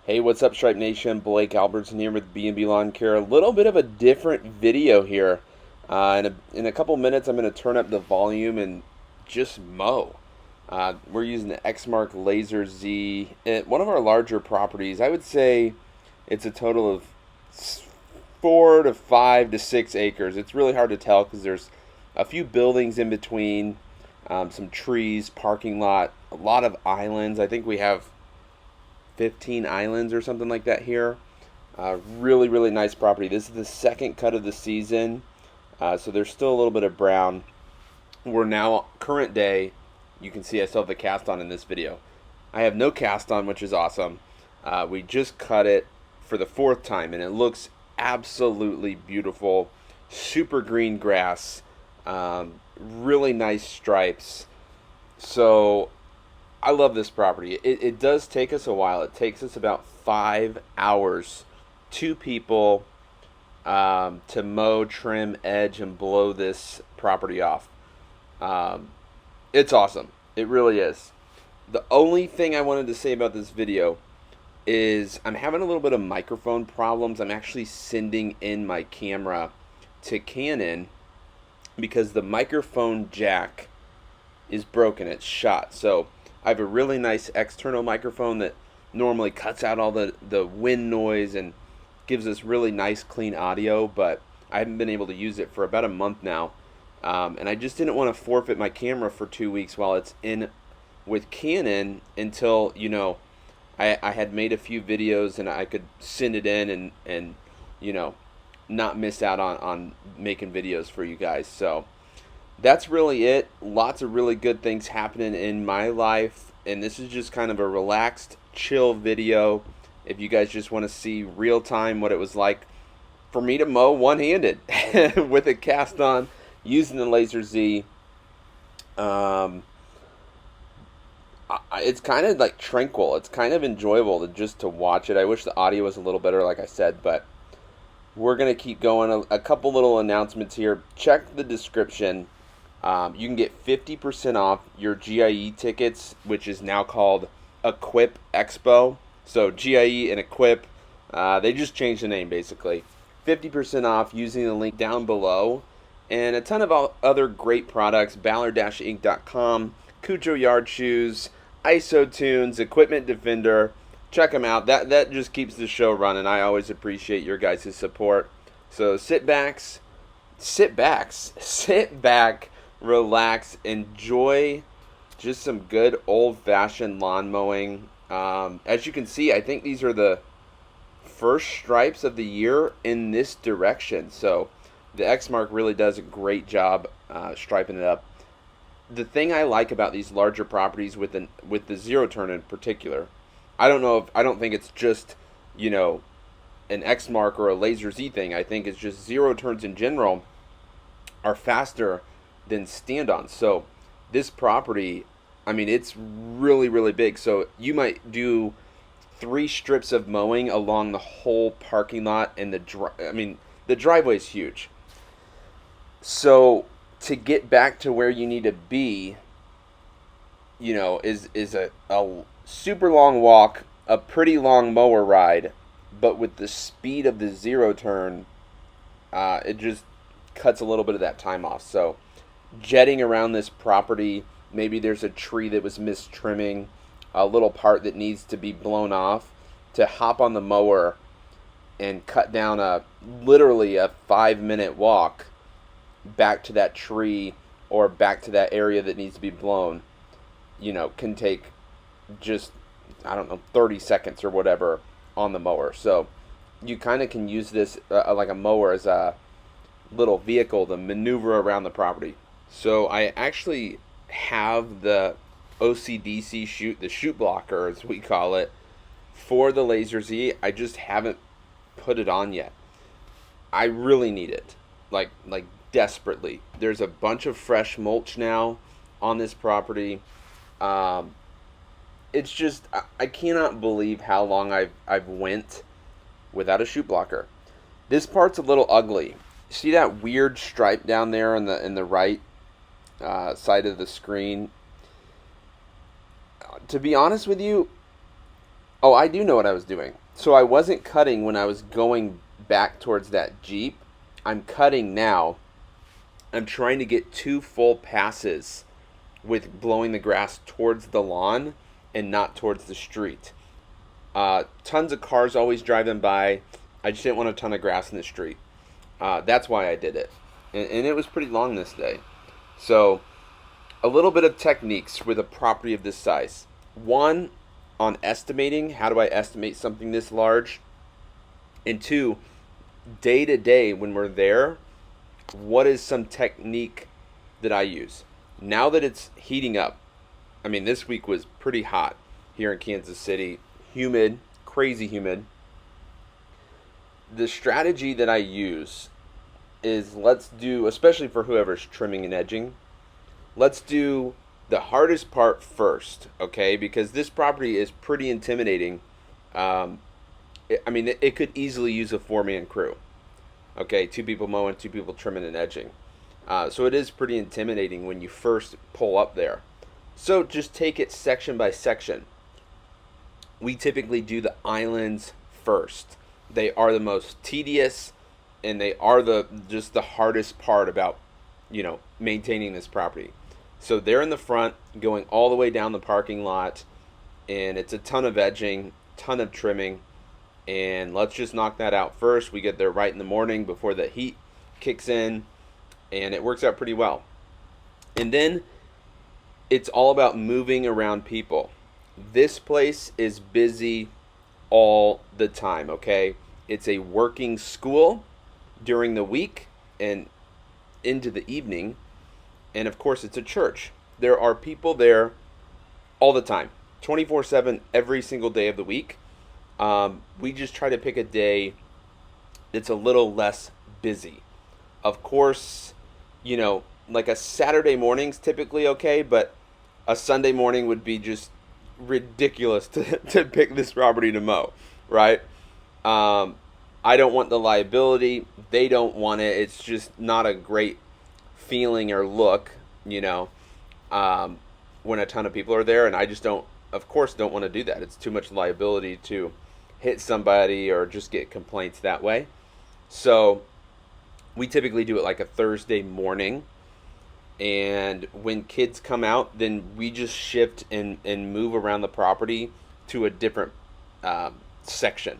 Hey, what's up, Stripe Nation? Blake Albertson here with B&B Lawn Care. A little bit of a different video here. In a couple minutes, I'm going to turn up the volume and just mow. We're using the Exmark Laser Z at one of our larger properties. I would say it's a total of 4 to 5 to 6 acres. It's really hard to tell because there's a few buildings in between, some trees, parking lot, a lot of islands. I think we have 15 islands or something like that here. Really, really nice property. This is the second cut of the season, so there's still a little bit of brown. We're now, current day, you can see I still have the cast on in this video. I have no cast on, which is awesome. We just cut it for the fourth time, and it looks absolutely beautiful. Super green grass, really nice stripes. So I love this property. It does take us a while. It takes us about 5 hours, two people, to mow, trim, edge, and blow this property off. It's awesome. It really is. The only thing I wanted to say about this video is I'm having a little bit of microphone problems. I'm actually sending in my camera to Canon because the microphone jack is broken. It's shot. So I have a really nice external microphone that normally cuts out all the wind noise and gives us really nice clean audio, but I haven't been able to use it for about a month now. And I just didn't want to forfeit my camera for 2 weeks while it's in with Canon until, I had made a few videos and I could send it in and not miss out on making videos for you guys. So that's really it. Lots of really good things happening in my life, and this is just kind of a relaxed, chill video. If you guys just want to see real time what it was like for me to mow one-handed with it cast on using the Laser Z. It's kind of like tranquil. It's kind of enjoyable to watch it. I wish the audio was a little better, like I said, but we're going to keep going. A couple little announcements here. Check the description. You can get 50% off your GIE tickets, which is now called Equip Expo. So GIE and Equip, they just changed the name basically. 50% off using the link down below. And a ton of other great products, Ballard-Inc.com, Cujo Yard Shoes, ISO Tunes, Equipment Defender. Check them out. That just keeps the show running. I always appreciate your guys' support. So sit back, relax, enjoy just some good old-fashioned lawn mowing. As you can see, I think these are the first stripes of the year in this direction. So the Exmark really does a great job striping it up. The thing I like about these larger properties with the zero turn in particular, I don't think it's just an Exmark or a Laser Z thing. I think it's just zero turns in general are faster than stand-ons. So this property, I mean, it's really, really big. So you might do 3 strips of mowing along the whole parking lot, and the driveway is huge. So to get back to where you need to be, is a super long walk, a pretty long mower ride, but with the speed of the zero turn, it just cuts a little bit of that time off. So jetting around this property, maybe there's a tree that was missed trimming, a little part that needs to be blown off, to hop on the mower and cut down literally a 5-minute walk back to that tree or back to that area that needs to be blown, can take just, 30 seconds or whatever on the mower. So you kind of can use this like a mower as a little vehicle to maneuver around the property. So I actually have the OCDC the shoot blocker, as we call it, for the Laser Z. I just haven't put it on yet. I really need it, like desperately. There's a bunch of fresh mulch now on this property. It's just, I cannot believe how long I've went without a shoot blocker. This part's a little ugly. See that weird stripe down there in the right side of the screen? To be honest with you, Oh, I do know what I was doing. So I wasn't cutting when I was going back towards that Jeep. I'm cutting now. I'm trying to get 2 full passes with blowing the grass towards the lawn and not towards the street. Tons of cars always driving by. I just didn't want a ton of grass in the street. That's why I did it. And it was pretty long this day. So, a little bit of techniques with a property of this size. One, on estimating. How do I estimate something this large? And two, day to day when we're there, what is some technique that I use? Now that it's heating up, I mean, this week was pretty hot here in Kansas City, humid, crazy humid. The strategy that I use is, let's do, especially for whoever's trimming and edging, let's do the hardest part first, okay? Because this property is pretty intimidating. It could easily use a 4-man crew. Okay, 2 people mowing, 2 people trimming and edging. So it is pretty intimidating when you first pull up there. So just take it section by section. We typically do the islands first. They are the most tedious, and they are just the hardest part about, maintaining this property. So they're in the front, going all the way down the parking lot, and it's a ton of edging, ton of trimming, and let's just knock that out first. We get there right in the morning before the heat kicks in, and it works out pretty well. And then it's all about moving around people. This place is busy all the time, okay? It's a working school during the week and into the evening. And of course, it's a church. There are people there all the time, 24/7, every single day of the week. We just try to pick a day that's a little less busy. Of course, like a Saturday morning's typically okay, but a Sunday morning would be just ridiculous to pick this property to mow, right? I don't want the liability. They don't want it. It's just not a great feeling or look, when a ton of people are there, and I just don't want to do that. It's too much liability to hit somebody or just get complaints that way. So we typically do it like a Thursday morning, and when kids come out, then we just shift and move around the property to a different section.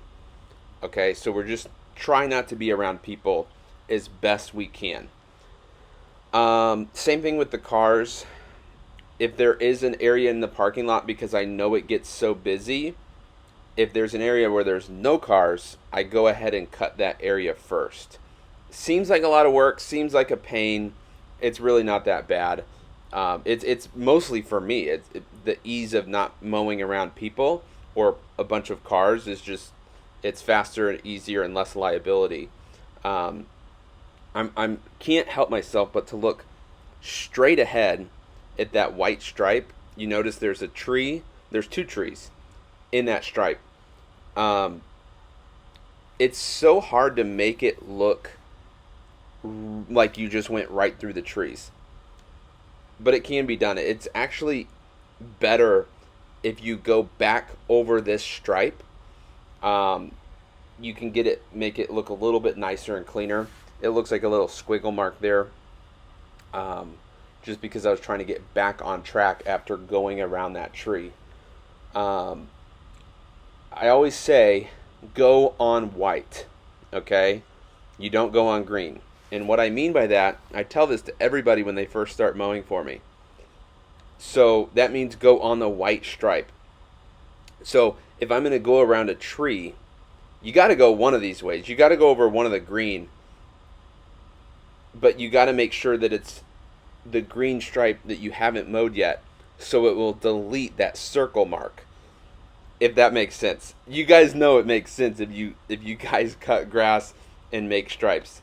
Okay, so we're just trying not to be around people as best we can. Same thing with the cars. If there is an area in the parking lot, because I know it gets so busy, if there's an area where there's no cars, I go ahead and cut that area first. Seems like a lot of work, seems like a pain. It's really not that bad. It's mostly for me. The ease of not mowing around people or a bunch of cars is just, it's faster and easier and less liability. I'm can't help myself but to look straight ahead at that white stripe. You notice there's a tree. There's 2 trees in that stripe. It's so hard to make it look like you just went right through the trees, but it can be done. It's actually better if you go back over this stripe. You can make it look a little bit nicer and cleaner. It looks like a little squiggle mark there, just because I was trying to get back on track after going around that tree. I always say go on white, okay? You don't go on green. And what I mean by that, I tell this to everybody when they first start mowing for me. So that means go on the white stripe. So if I'm going to go around a tree, you got to go one of these ways. You got to go over one of the green, but you got to make sure that it's the green stripe that you haven't mowed yet, so it will delete that circle mark. If that makes sense. You guys know it makes sense if you guys cut grass and make stripes.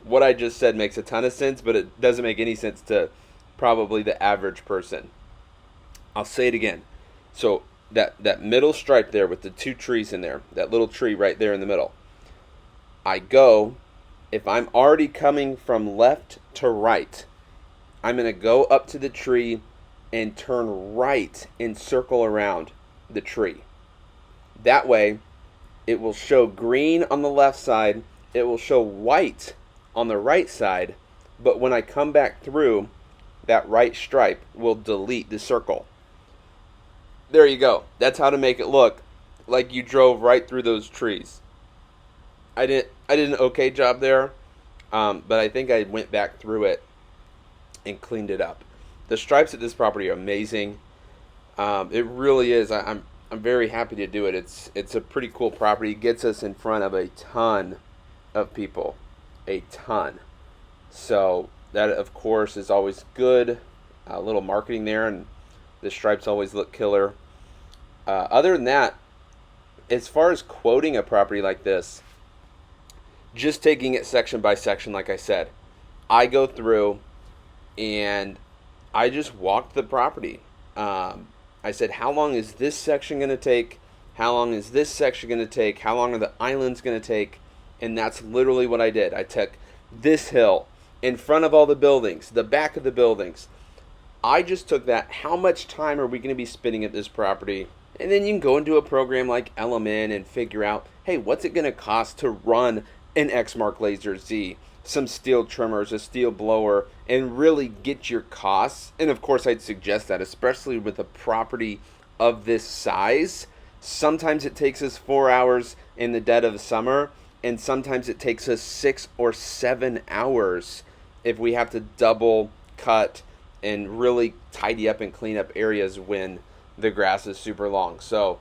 What I just said makes a ton of sense, but it doesn't make any sense to probably the average person. I'll say it again. So that middle stripe there with the 2 trees in there, that little tree right there in the middle. If I'm already coming from left to right, I'm going to go up to the tree and turn right and circle around the tree. That way, it will show green on the left side, it will show white on the right side, but when I come back through, that right stripe will delete the circle. There you go. That's how to make it look like you drove right through those trees. I did an okay job there, but I think I went back through it and cleaned it up. The stripes at this property are amazing. It really is. I'm very happy to do it. It's a pretty cool property. It gets us in front of a ton of people, a ton. So that of course is always good. A little marketing there, and the stripes always look killer. Other than that, as far as quoting a property like this, just taking it section by section, like I said, I go through and I just walked the property. I said, how long is this section going to take? How long is this section going to take? How long are the islands going to take? And that's literally what I did. I took this hill in front of all the buildings, the back of the buildings. I just took that. How much time are we going to be spending at this property? And then you can go into a program like LMN and figure out, hey, what's it going to cost to run an Exmark Laser Z, some steel trimmers, a steel blower, and really get your costs. And of course, I'd suggest that, especially with a property of this size. Sometimes it takes us 4 hours in the dead of summer, and sometimes it takes us 6 or 7 hours if we have to double cut and really tidy up and clean up areas when the grass is super long. So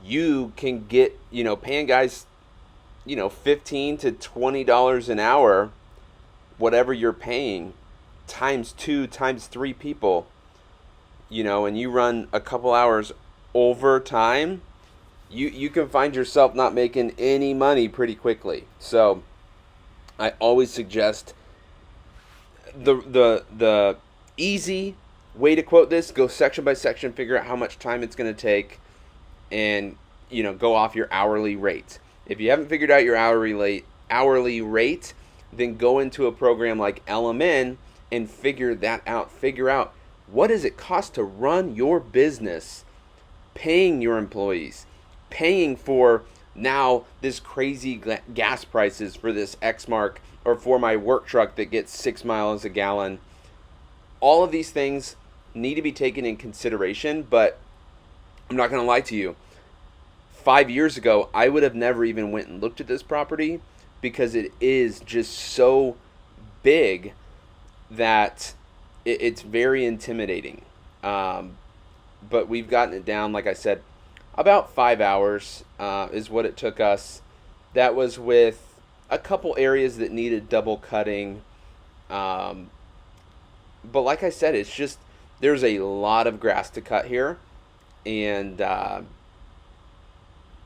you can get, paying guys, $15 to $20 an hour, whatever you're paying, times 2, times 3 people, and you run a couple hours overtime, you can find yourself not making any money pretty quickly. So I always suggest the easy way to quote this: go section by section, figure out how much time it's going to take, and go off your hourly rate. If you haven't figured out your hourly rate, then go into a program like LMN and figure that out. Figure out, what does it cost to run your business, paying your employees, paying for now this crazy gas prices for this Exmark, or for my work truck that gets 6 miles a gallon. All of these things need to be taken in consideration, but I'm not going to lie to you. 5 years ago, I would have never even went and looked at this property, because it is just so big that it's very intimidating. But we've gotten it down, like I said, about 5 hours is what it took us. That was with a couple areas that needed double cutting. But like I said, it's just, there's a lot of grass to cut here, and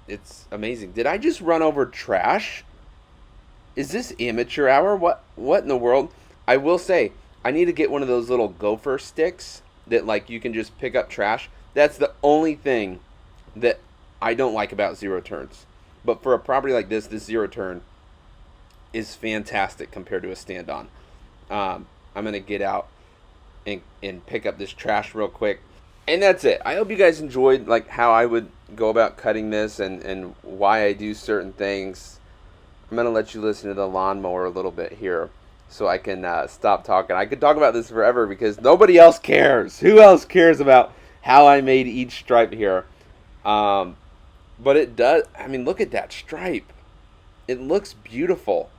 it's amazing. Did I just run over trash? Is this amateur hour? What in the world? I will say, I need to get one of those little gopher sticks that you can just pick up trash. That's the only thing that I don't like about zero turns. But for a property like this zero turn is fantastic compared to a stand-on. I'm going to get out and pick up this trash real quick. And that's it. I hope you guys enjoyed how I would go about cutting this and why I do certain things. I'm going to let you listen to the lawnmower a little bit here so I can stop talking. I could talk about this forever because nobody else cares. Who else cares about how I made each stripe here? But it does. I mean, look at that stripe. It looks beautiful.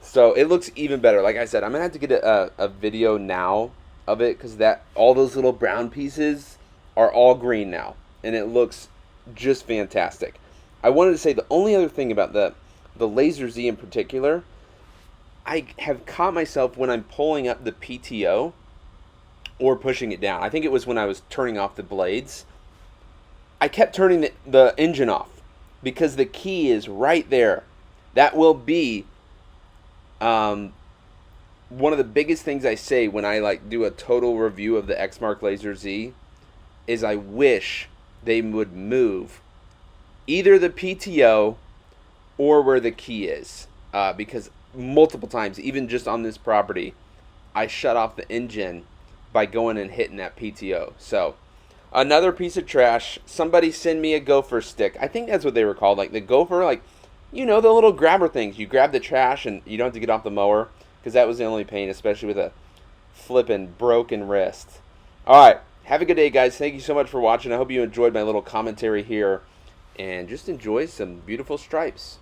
So it looks even better. Like I said, I'm going to have to get a video now of it, because all those little brown pieces are all green now, and it looks just fantastic. I wanted to say the only other thing about the Laser Z in particular, I have caught myself when I'm pulling up the PTO or pushing it down. I think it was when I was turning off the blades. I kept turning the engine off because the key is right there. That will be one of the biggest things I say when I do a total review of the Exmark Laser Z is I wish they would move either the PTO or where the key is, because multiple times, even just on this property, I shut off the engine by going and hitting that PTO. So Another piece of trash. Somebody send me a gopher stick. I think that's what they were called. Like the gopher, like, the little grabber things. You grab the trash and you don't have to get off the mower because that was the only pain, especially with a flippin' broken wrist. All right. Have a good day, guys. Thank you so much for watching. I hope you enjoyed my little commentary here and just enjoy some beautiful stripes.